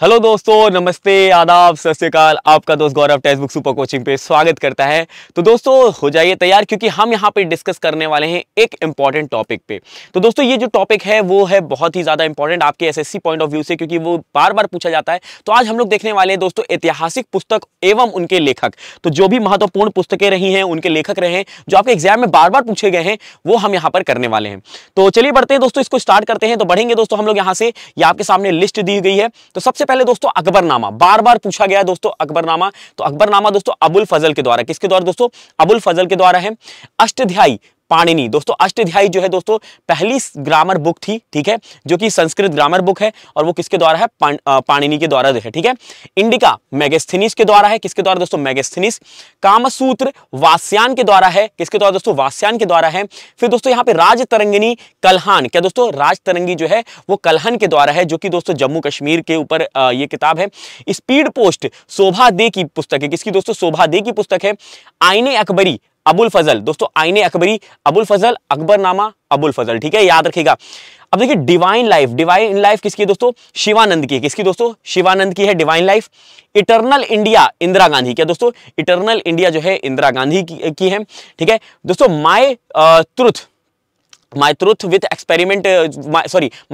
Hello दोस्तों, नमस्ते, आदाब, सत श्री अकाल। आपका दोस्त गौरव टेक्स्ट बुक सुपर कोचिंग पे स्वागत करता है। तो दोस्तों हो जाइए तैयार, क्योंकि हम यहाँ पे डिस्कस करने वाले हैं एक इंपॉर्टेंट टॉपिक पे। तो दोस्तों ये जो टॉपिक है वो है बहुत ही ज्यादा इंपॉर्टेंट आपके एसएससी पॉइंट ऑफ व्यू से, क्योंकि वो बार बार पूछा जाता है। तो आज हम लोग देखने वाले हैं दोस्तों ऐतिहासिक पुस्तक एवं उनके लेखक। तो जो भी महत्वपूर्ण पुस्तकें रही हैं, उनके लेखक रहे हैं, जो आपके एग्जाम में बार बार पूछे गए हैं, वो हम यहाँ पर करने वाले हैं। तो चलिए बढ़ते हैं दोस्तों, इसको स्टार्ट करते हैं। तो बढ़ेंगे दोस्तों हम लोग यहाँ से, ये आपके सामने लिस्ट दी गई है। तो सबसे पहले दोस्तों अकबरनामा, बार बार पूछा गया है दोस्तों अकबरनामा। तो अकबरनामा दोस्तों अबुल फजल के द्वारा, किसके द्वारा दोस्तों? अबुल फजल के द्वारा है। अष्टध्यायी पाणिनि, दोस्तों अष्टध्यायी जो है दोस्तों पहली ग्रामर बुक थी, ठीक है, जो कि संस्कृत ग्रामर बुक है, और वो किसके द्वारा है? पाणिनि के द्वारा है, ठीक है। इंडिका मेगास्थनीज के द्वारा है, किसके द्वारा दोस्तों? मेगास्थनीज। कामसूत्र वास्यान के द्वारा है, किसके द्वारा दोस्तों? वास्यान के द्वारा है। फिर दोस्तों यहाँ पे राजतरंगिनी कल्हान, क्या दोस्तों? राजतरंगी जो है वो कल्हन के द्वारा है, जो कि दोस्तों जम्मू कश्मीर के ऊपर ये किताब है। स्पीड पोस्ट शोभा दे की पुस्तक है, किसकी दोस्तों? शोभा दे की पुस्तक है। आईने अकबरी अबुल फजल, दोस्तों आईने अकबरी अबुल फजल, अकबरनामा अबुल फजल, ठीक है, याद रखिएगा। अब देखिए डिवाइन लाइफ किसकी है दोस्तों? शिवानंद की, किसकी दोस्तों? शिवानंद की है divine life. Eternal India Indira Gandhi, क्या दोस्तों? इटर्नल इंडिया जो है इंदिरा गांधी की है, ठीक है दोस्तों। माई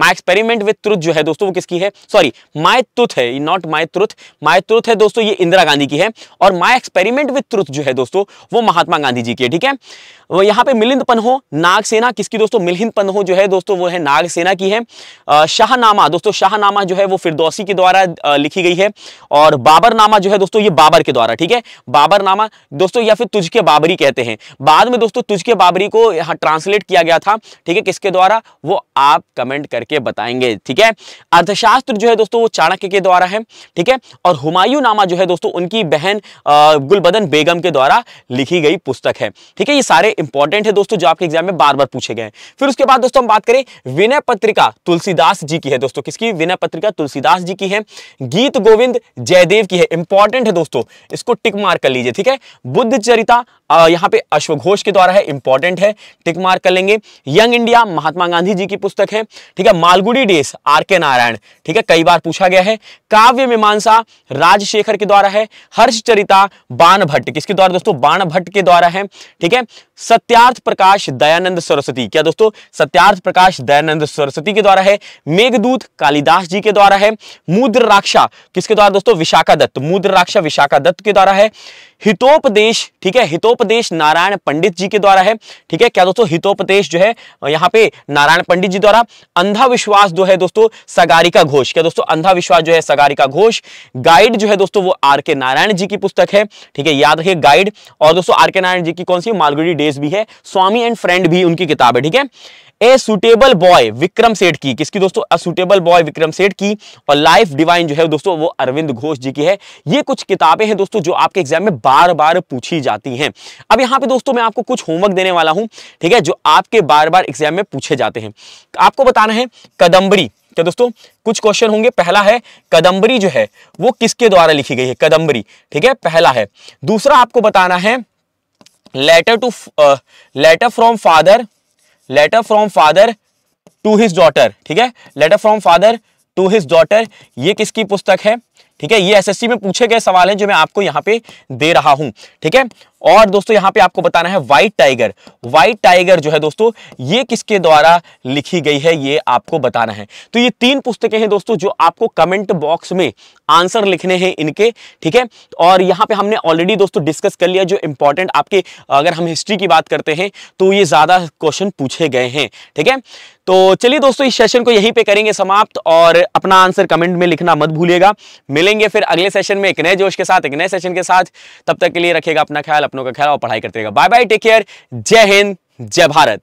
एक्सपेरिमेंट विथ ट्रुथ जो है दोस्तों वो किसकी है? सॉरी, माई ट्रुथ है, not my truth, my truth है दोस्तों, ये इंदिरा गांधी की है। और माई एक्सपेरिमेंट विथ ट्रुथ जो है दोस्तों वो महात्मा गांधी जी की है, ठीक है। यहाँ पे मिलिंद पन्हो नागसेना, किसकी दोस्तों? मिलिंद पन्हो जो है दोस्तों वो है नागसेना की है। शाहनामा, दोस्तों शाहनामा जो है वो फिरदौसी के द्वारा लिखी गई है। और बाबरनामा जो है दोस्तों ये बाबर के द्वारा, ठीक है, बाबरनामा दोस्तों, या फिर तुझके बाबरी कहते हैं। बाद में दोस्तों तुझके बाबरी को यहाँ ट्रांसलेट किया गया था, ठीक है, किसके द्वारा? वो आप कमेंट करके बताएंगे, ठीक है। अर्थशास्त्र जो है दोस्तों वो चाणक्य के द्वारा है, ठीक है। और हुमायूं नामा जो है दोस्तों उनकी बहन गुलबदन बेगम के द्वारा लिखी गई पुस्तक है, ठीक है। ये सारे इंपॉर्टेंट है दोस्तों, जो आपके एग्जाम में बार बार पूछे गए। फिर उसके बाद दोस्तों हम बात करें विनय पत्रिका तुलसीदास जी की है दोस्तों, किसकी? विनय पत्रिका तुलसीदास जी की है। गीत गोविंद जयदेव की है, इंपॉर्टेंट है दोस्तों, इसको टिक मार्क कर लीजिए, ठीक है। बुद्ध चरिता यहाँ पे अश्वघोष के द्वारा है, इंपॉर्टेंट है, टिक मार्क कर लेंगे। यंग इंडिया महात्मा गांधी जी की पुस्तक है, ठीक है। Malgudi days R K. नारायण, ठीक है, कई बार पूछा गया है। काव्य मीमांसा राजशेखर के द्वारा है। हर्षचरिता बाण भट्ट, किसके द्वारा दोस्तों? बाण भट्ट के द्वारा है, ठीक है। सत्यार्थ प्रकाश दयानंद सरस्वती, क्या दोस्तों? सत्यार्थ प्रकाश दयानंद सरस्वती के द्वारा है। मेघदूत कालिदास जी के द्वारा है। मुद्र राक्षा किसके द्वारा दोस्तों? विशाखा दत्त, मुद्र राक्षा विशाखा दत्त के द्वारा है। हितोपदेश, ठीक है, हितोपदेश नारायण पंडित जी के द्वारा है, ठीक है, क्या दोस्तों? हितोपदेश जो है यहाँ पे नारायण पंडित जी द्वारा। अंधा विश्वास जो है दोस्तों सगारिका घोष, क्या दोस्तों? अंधा विश्वास जो है सगारिका घोष। गाइड जो है दोस्तों वो आर.के. नारायण जी की पुस्तक है, ठीक है, याद रखिए गाइड। और दोस्तों आर.के. नारायण जी की कौन सी? मालगुडी डेज भी है। स्वामी एंड फ्रेंड भी उनकी किताब है, ठीक है। A suitable boy Vikram Seth की, किसकी दोस्तों? A suitable boy Vikram Seth की। और लाइफ डिवाइन जो है दोस्तों वो अरविंद घोष जी की है। ये कुछ किताबें हैं दोस्तों जो आपके एग्जाम में बार बार पूछी जाती हैं। अब यहाँ पे दोस्तों मैं आपको कुछ होमवर्क देने वाला हूं, ठीक है, जो आपके बार बार एग्जाम में पूछे जाते हैं। आपको बताना है कदम्बरी, क्या दोस्तों? कुछ क्वेश्चन होंगे। पहला है कदम्बरी जो है वो किसके द्वारा लिखी गई है? कदम्बरी, ठीक है, पहला है। दूसरा आपको बताना है letter from father to his daughter, ठीक है, letter from father to his daughter, ये किसकी पुस्तक है? ठीक है, ये एसएससी में पूछे गए सवाल हैं जो मैं आपको यहां पे दे रहा हूं, ठीक है। और दोस्तों यहां पे आपको बताना है व्हाइट टाइगर जो है दोस्तों ये किसके द्वारा लिखी गई है, ये आपको बताना है। तो ये 3 पुस्तकें हैं दोस्तों जो आपको कमेंट बॉक्स में आंसर लिखने हैं इनके, ठीक है। और यहां पे हमने ऑलरेडी दोस्तों डिस्कस कर लिया जो इंपॉर्टेंट आपके, अगर हम हिस्ट्री की बात करते हैं तो ये ज्यादा क्वेश्चन पूछे गए हैं, ठीक है। तो चलिए दोस्तों इस सेशन को यहीं पे करेंगे समाप्त, और अपना आंसर कमेंट में लिखना मत भूलिएगा। मिलेंगे फिर अगले सेशन में एक नए जोश के साथ, एक नए सेशन के साथ। तब तक के लिए रखिएगा अपना ख्याल, अपनों का ख्याल, और पढ़ाई करते रहेगा। बाय बाय, टेक केयर, जय हिंद, जय भारत।